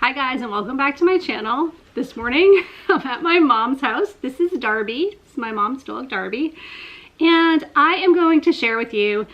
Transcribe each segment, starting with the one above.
Hi guys, and welcome back to my channel. This morning I'm at my mom's house. This is Darby. This is my mom's dog Darby. And I am going to share with you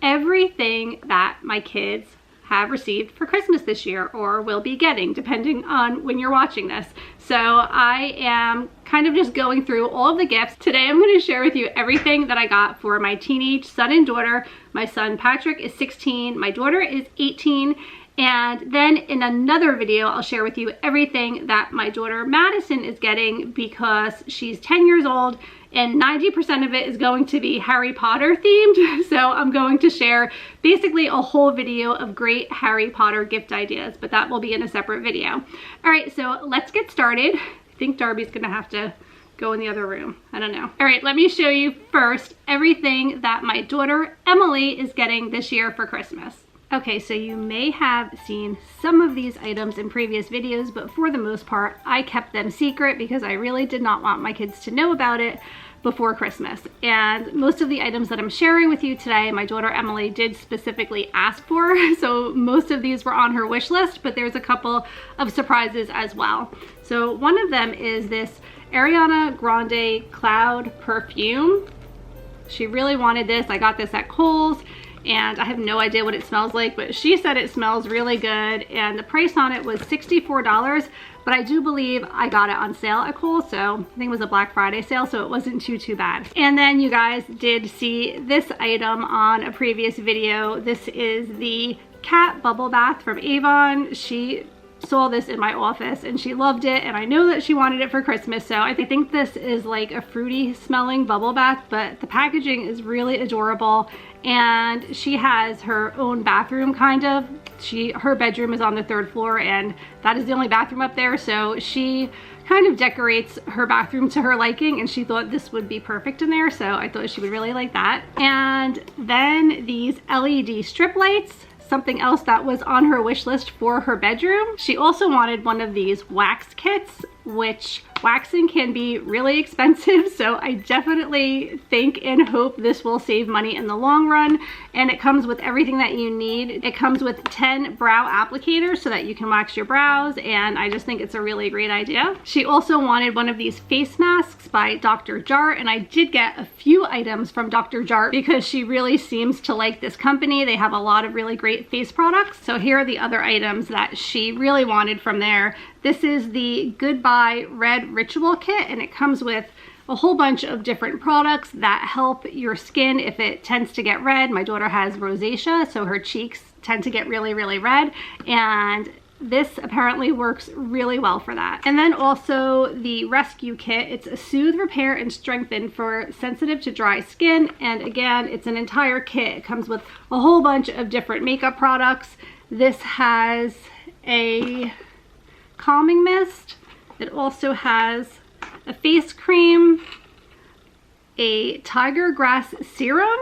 everything that my kids have received for Christmas this year, or will be getting, depending on when you're watching this. So I am kind of just going through all of the gifts. Today I'm going to share with you everything that I got for my teenage son and daughter. My son Patrick is 16, my daughter is 18. And then in another video, I'll share with you everything that my daughter Madison is getting, because she's 10 years old and 90% of it is going to be Harry Potter themed. So I'm going to share basically a whole video of great Harry Potter gift ideas, but that will be in a separate video. All right, so let's get started. I think Darby's gonna have to go in the other room. I don't know. All right, let me show you first everything that my daughter Emily is getting this year for Christmas. Okay, so you may have seen some of these items in previous videos, but for the most part, I kept them secret because I really did not want my kids to know about it before Christmas. And most of the items that I'm sharing with you today, my daughter Emily did specifically ask for, so most of these were on her wish list, but there's a couple of surprises as well. So one of them is this Ariana Grande Cloud Perfume. She really wanted this. I got this at Kohl's, and I have no idea what it smells like, but she said it smells really good, and the price on it was $64, but I do believe I got it on sale at Kohl's, so I think it was a Black Friday sale, so it wasn't too bad. And then you guys did see this item on a previous video. This is the cat bubble bath from Avon. She saw this in my office and she loved it, and I know that she wanted it for Christmas, so I think this is like a fruity smelling bubble bath, but the packaging is really adorable. And she has her own bathroom, kind of. Her bedroom is on the 3rd floor, and that is the only bathroom up there, so she kind of decorates her bathroom to her liking, and she thought this would be perfect in there, so I thought she would really like that. And then these LED strip lights, something else that was on her wish list for her bedroom. She also wanted one of these wax kits, which waxing can be really expensive, so I definitely think and hope this will save money in the long run. And it comes with everything that you need. It comes with 10 brow applicators so that you can wax your brows, and I just think it's a really great idea. She also wanted one of these face masks by Dr. Jart, and I did get a few items from Dr. Jart because she really seems to like this company. They have a lot of really great face products. So here are the other items that she really wanted from there. This is the Goodbye Red Ritual Kit, and it comes with a whole bunch of different products that help your skin if it tends to get red. My daughter has rosacea, so her cheeks tend to get really red, and this apparently works really well for that. And then also the Rescue Kit. It's a soothe, repair, and strengthen for sensitive to dry skin, and again, it's an entire kit. It comes with a whole bunch of different makeup products. This has a calming mist. It also has a face cream, a tiger grass serum,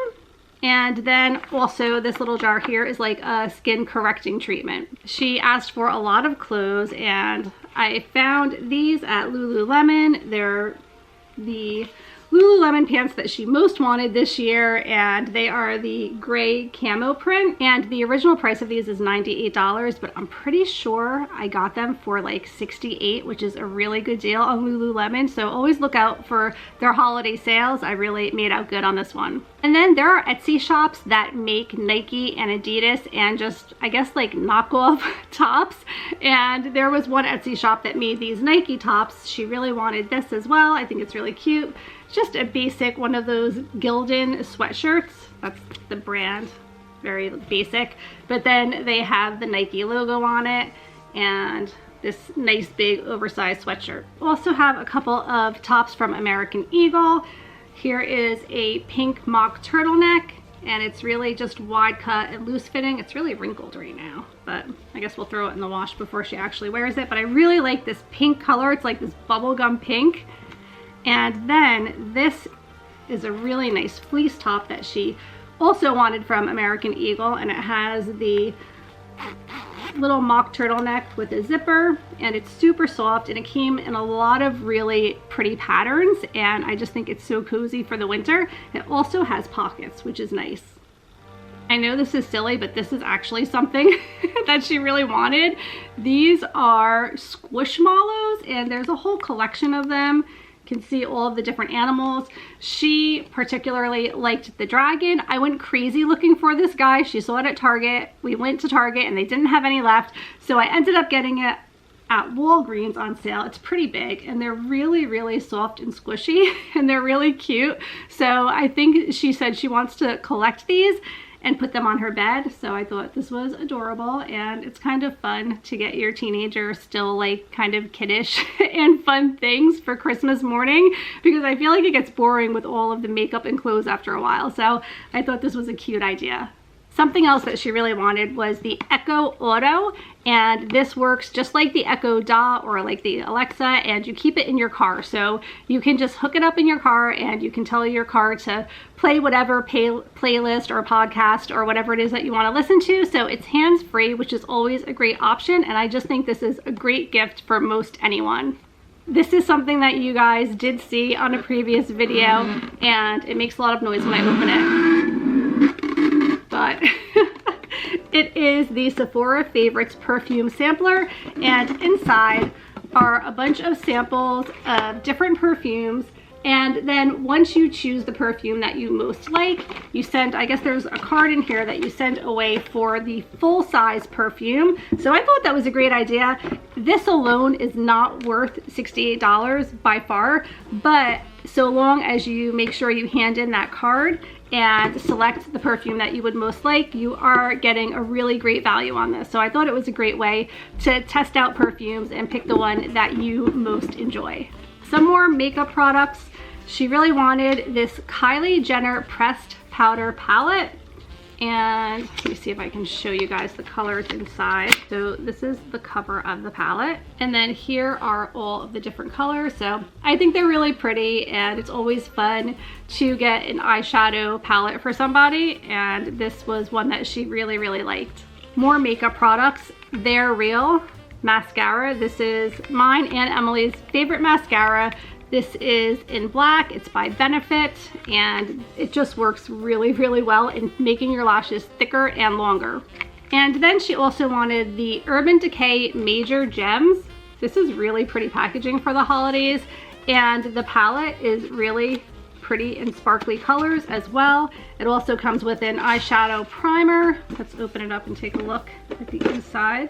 and then also this little jar here is like a skin correcting treatment. She asked for a lot of clothes, and I found these at Lululemon. They're the Lululemon pants that she most wanted this year, and they are the gray camo print, and the original price of these is $98, but I'm pretty sure I got them for like $68, which is a really good deal on Lululemon, so always look out for their holiday sales. I really made out good on this one. And then there are Etsy shops that make Nike and Adidas and just, I guess, like knockoff tops, and there was one Etsy shop that made these Nike tops. She really wanted this as well. I think it's really cute. It's just a basic one of those Gildan sweatshirts. That's the brand, very basic. But then they have the Nike logo on it and this nice big oversized sweatshirt. Also have a couple of tops from American Eagle. Here is a pink mock turtleneck, and it's really just wide cut and loose fitting. It's really wrinkled right now, but I guess we'll throw it in the wash before she actually wears it. But I really like this pink color. It's like this bubblegum pink. And then this is a really nice fleece top that she also wanted from American Eagle, and it has the little mock turtleneck with a zipper, and it's super soft, and it came in a lot of really pretty patterns, and I just think it's so cozy for the winter. It also has pockets, which is nice. I know this is silly, but this is actually something that she really wanted. These are Squishmallows, and there's a whole collection of them. You can see all of the different animals. She particularly liked the dragon. I went crazy looking for this guy. She saw it at Target. We went to Target and they didn't have any left, so I ended up getting it at Walgreens on sale. It's pretty big and they're really soft and squishy and they're really cute. So I think she said she wants to collect these and put them on her bed. So I thought this was adorable, and it's kind of fun to get your teenager still like kind of kiddish and fun things for Christmas morning, because I feel like it gets boring with all of the makeup and clothes after a while. So I thought this was a cute idea. Something else that she really wanted was the Echo Auto, and this works just like the Echo Dot or like the Alexa, and you keep it in your car. So you can just hook it up in your car and you can tell your car to play whatever playlist or podcast or whatever it is that you want to listen to. So it's hands-free, which is always a great option, and I just think this is a great gift for most anyone. This is something that you guys did see on a previous video, and it makes a lot of noise when I open it. But it is the Sephora Favorites Perfume Sampler, and inside are a bunch of samples of different perfumes. And then once you choose the perfume that you most like, you send, I guess there's a card in here that you send away for the full-size perfume. So I thought that was a great idea. This alone is not worth $68 by far, but so long as you make sure you hand in that card and select the perfume that you would most like, you are getting a really great value on this. So I thought it was a great way to test out perfumes and pick the one that you most enjoy. Some more makeup products. She really wanted this Kylie Jenner Pressed Powder Palette, and let me see if I can show you guys the colors inside. So this is the cover of the palette, and then here are all of the different colors. So I think they're really pretty, and it's always fun to get an eyeshadow palette for somebody, and this was one that she really liked. More makeup products. They're Real mascara. This is mine and Emily's favorite mascara. This is in black. It's by Benefit, and it just works really well in making your lashes thicker and longer. And then she also wanted the Urban Decay Major Gems. This is really pretty packaging for the holidays, and the palette is really pretty and sparkly colors as well. It also comes with an eyeshadow primer. Let's open it up and take a look at the inside.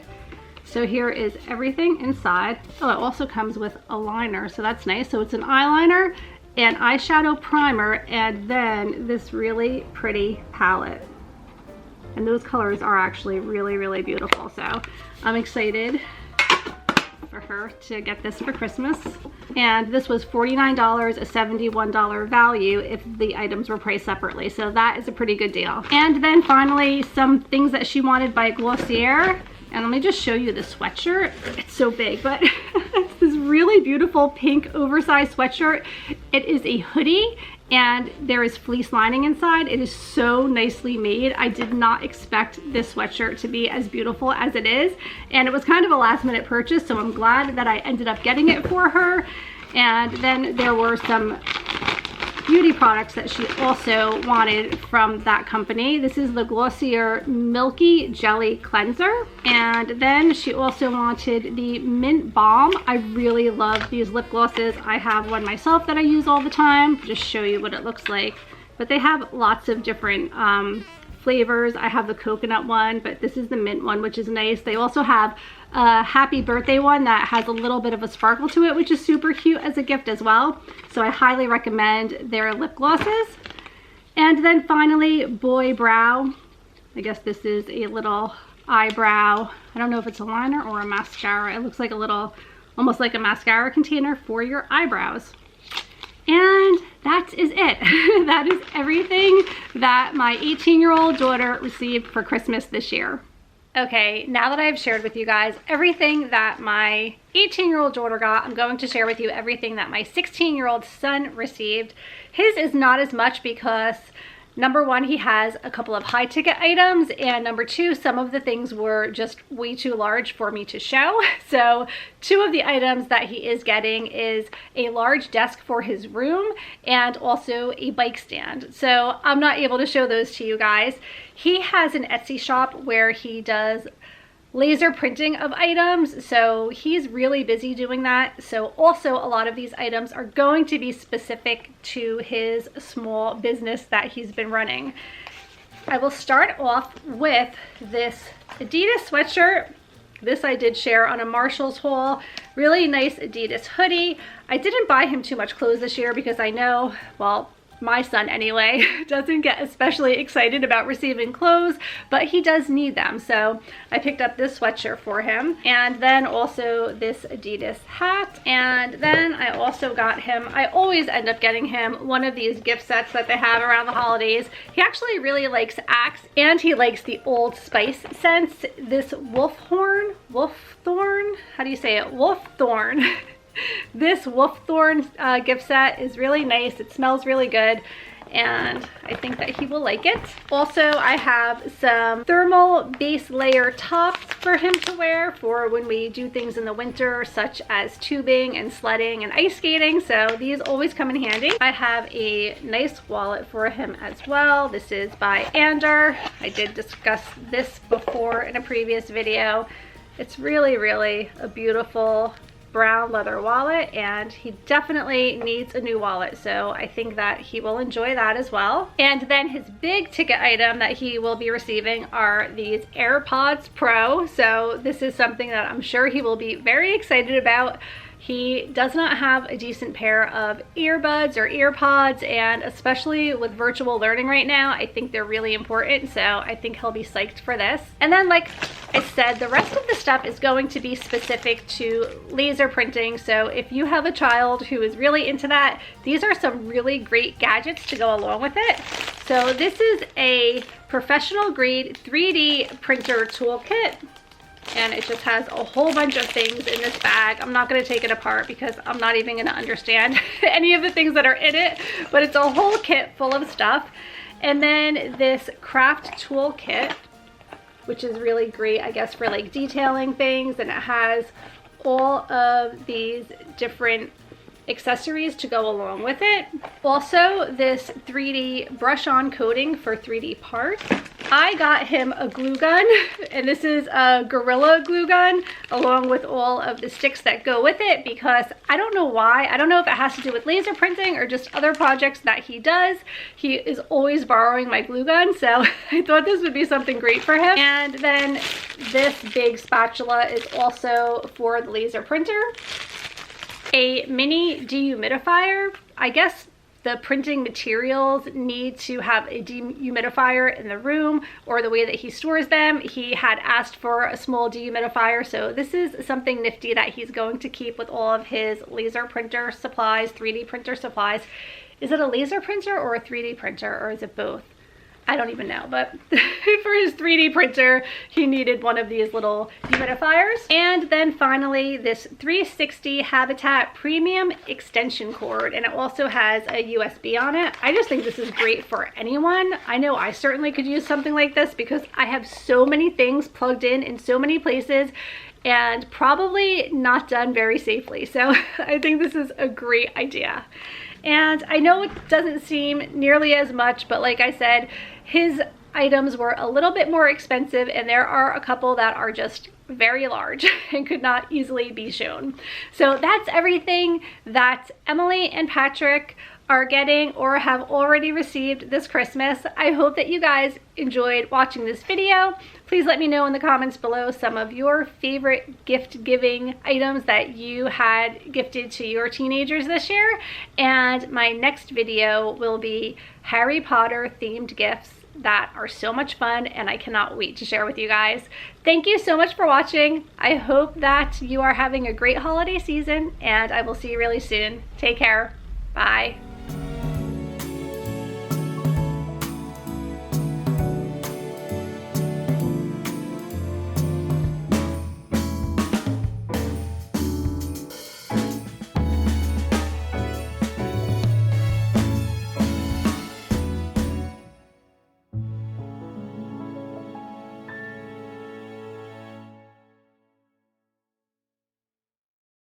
So here is everything inside. Oh, it also comes with a liner, so that's nice. So it's an eyeliner, an eyeshadow primer, and then this really pretty palette. And those colors are actually really beautiful. So I'm excited for her to get this for Christmas. And this was $49, a $71 value if the items were priced separately. So that is a pretty good deal. And then finally, some things that she wanted by Glossier. And let me just show you the sweatshirt. It's so big, but it's this really beautiful pink oversized sweatshirt. It is a hoodie, and there is fleece lining inside. It is so nicely made. I did not expect this sweatshirt to be as beautiful as it is, and it was kind of a last minute purchase, so I'm glad that I ended up getting it for her. And then there were some beauty products that she also wanted from that company. This is the Glossier Milky Jelly Cleanser. And then she also wanted the Mint Balm. I really love these lip glosses. I have one myself that I use all the time. Just show you what it looks like. But they have lots of different flavors. I have the coconut one, but this is the mint one, which is nice. They also have a happy birthday one that has a little bit of a sparkle to it, which is super cute as a gift as well. So I highly recommend their lip glosses. And then finally, Boy Brow. I guess this is a little eyebrow. I don't know if it's a liner or a mascara. It looks like a little, almost like a mascara container for your eyebrows. And that is it. That is everything that my 18-year-old daughter received for Christmas this year. Okay, now that I've shared with you guys everything that my 18-year-old daughter got, I'm going to share with you everything that my 16-year-old son received. His is not as much because Number one, he has a couple of high ticket items, and number two, some of the things were just way too large for me to show. So two of the items that he is getting is a large desk for his room and also a bike stand. So I'm not able to show those to you guys. He has an Etsy shop where he does laser printing of items, so he's really busy doing that. So also a lot of these items are going to be specific to his small business that he's been running. I will start off with this Adidas sweatshirt. This I did share on a Marshall's haul. Really nice Adidas hoodie. I didn't buy him too much clothes this year because I know, well, my son anyway, doesn't get especially excited about receiving clothes, but he does need them. So I picked up this sweatshirt for him, and then also this Adidas hat. And then I also got him, I always end up getting him one of these gift sets that they have around the holidays. He actually really likes Axe, and he likes the Old Spice scents. This Wolfthorn, how do you say it? Wolfthorn. This Wolfthorn gift set is really nice. It smells really good, and I think that he will like it. Also, I have some thermal base layer tops for him to wear for when we do things in the winter, such as tubing and sledding and ice skating. So these always come in handy. I have a nice wallet for him as well. This is by Ander. I did discuss this before in a previous video. It's really, really a beautiful brown leather wallet, and he definitely needs a new wallet, so I think that he will enjoy that as well. And then his big ticket item that he will be receiving are these AirPods Pro. So this is something that I'm sure he will be very excited about. He does not have a decent pair of earbuds or earpods, and especially with virtual learning right now, I think they're really important, so I think he'll be psyched for this. And then, like I said, the rest of the stuff is going to be specific to laser printing, so if you have a child who is really into that, these are some really great gadgets to go along with it. So this is a professional grade 3D printer toolkit, and it just has a whole bunch of things in this bag. I'm not going to take it apart because I'm not even going to understand any of the things that are in it, but it's a whole kit full of stuff. And then this craft tool kit, which is really great, I guess, for like detailing things, and it has all of these different accessories to go along with it. Also, this 3D brush on coating for 3D parts. I got him a glue gun, and this is a Gorilla glue gun along with all of the sticks that go with it, because I don't know why. I don't know if it has to do with laser printing or just other projects that he does. He is always borrowing my glue gun, so I thought this would be something great for him. And then this big spatula is also for the laser printer. A mini dehumidifier. I guess the printing materials need to have a dehumidifier in the room, or the way that he stores them. He had asked for a small dehumidifier, so this is something nifty that he's going to keep with all of his laser printer supplies, 3D printer supplies. Is it a laser printer or a 3D printer, or is it both? I don't even know, but for his 3D printer, he needed one of these little humidifiers. And then finally, this 360 Habitat Premium Extension Cord, and it also has a USB on it. I just think this is great for anyone. I know I certainly could use something like this because I have so many things plugged in so many places, and probably not done very safely. So I think this is a great idea. And I know it doesn't seem nearly as much, but like I said, his items were a little bit more expensive, and there are a couple that are just very large and could not easily be shown. So that's everything that Emily and Patrick are getting or have already received this Christmas. I hope that you guys enjoyed watching this video. Please let me know in the comments below some of your favorite gift giving items that you had gifted to your teenagers this year. And my next video will be Harry Potter themed gifts that are so much fun, and I cannot wait to share with you guys. Thank you so much for watching. I hope that you are having a great holiday season, and I will see you really soon. Take care. Bye.